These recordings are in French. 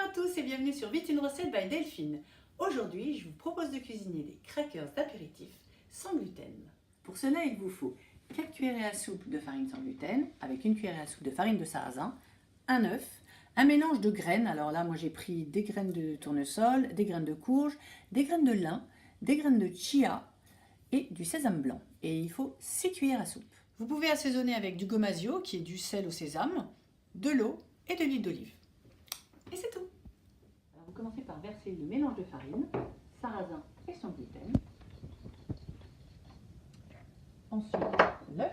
à tous et bienvenue sur Vite une recette by Delphine. Aujourd'hui, je vous propose de cuisiner des crackers d'apéritif sans gluten. Pour cela, il vous faut 4 cuillerées à soupe de farine sans gluten avec une cuillerée à soupe de farine de sarrasin, un œuf, un mélange de graines. Alors là, moi j'ai pris des graines de tournesol, des graines de courge, des graines de lin, des graines de chia et du sésame blanc. Et il faut 6 cuillères à soupe. Vous pouvez assaisonner avec du gomasio, qui est du sel au sésame, de l'eau et de l'huile d'olive. Et c'est tout. Alors vous commencez par verser le mélange de farine, sarrasin et sans gluten. Ensuite, l'œuf.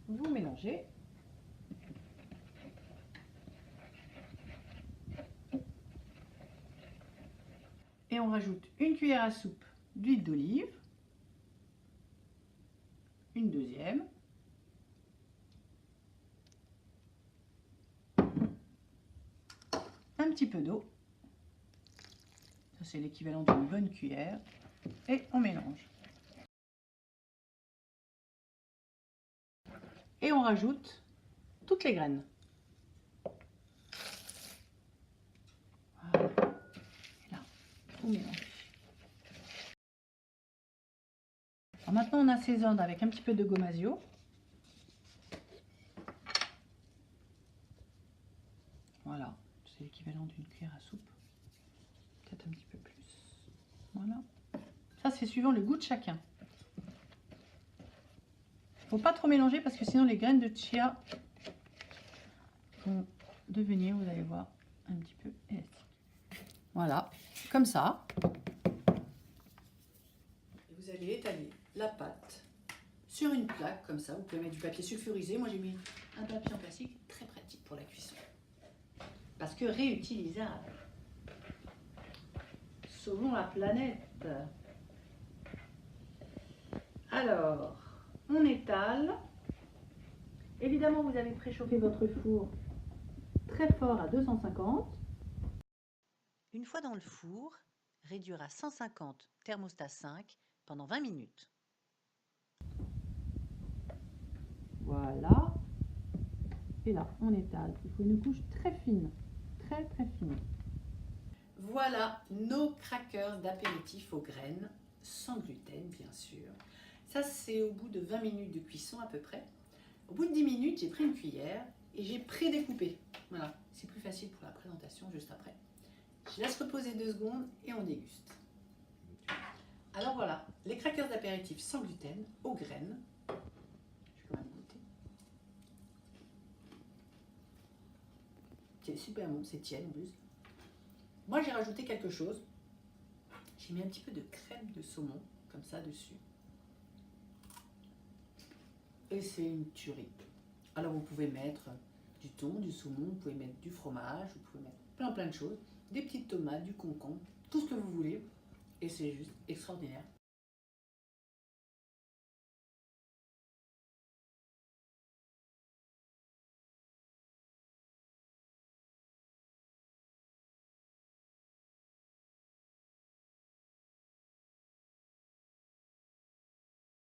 Vous mélangez. Et on rajoute une cuillère à soupe d'huile d'olive, une deuxième, un petit peu d'eau, ça c'est l'équivalent d'une bonne cuillère, et on mélange. Et on rajoute toutes les graines. Voilà. Et là, on mélange. Alors maintenant on assaisonne avec un petit peu de gomasio. Voilà, c'est l'équivalent d'une cuillère à soupe. Peut-être un petit peu plus. Voilà. Ça c'est suivant le goût de chacun. Il ne faut pas trop mélanger parce que sinon les graines de chia vont devenir, vous allez voir, un petit peu élastiques. Voilà, comme ça. Vous allez étaler la pâte sur une plaque comme ça. Vous pouvez mettre du papier sulfurisé. Moi j'ai mis un papier en plastique, très pratique pour la cuisson. Parce que réutilisable. Sauvons la planète. Alors, on étale. Évidemment, vous avez préchauffé votre four très fort à 250. Une fois dans le four, réduire à 150 thermostat 5 pendant 20 minutes. Voilà. Et là, on étale. Il faut une couche très fine. Très très fine. Voilà nos crackers d'apéritif aux graines, sans gluten bien sûr. Ça c'est au bout de 20 minutes de cuisson à peu près. Au bout de 10 minutes, j'ai pris une cuillère et j'ai pré-découpé. Voilà, c'est plus facile pour la présentation juste après. Je laisse reposer 2 secondes et on déguste. Alors voilà, les crackers d'apéritif sans gluten aux graines. Je vais quand même goûter. C'est super bon, c'est tiède en plus. Moi j'ai rajouté quelque chose. J'ai mis un petit peu de crème de saumon, comme ça dessus. Et c'est une tuerie. Alors vous pouvez mettre du thon, du saumon, vous pouvez mettre du fromage, vous pouvez mettre plein de choses. Des petites tomates, du concombre, tout ce que vous voulez. Et c'est juste extraordinaire.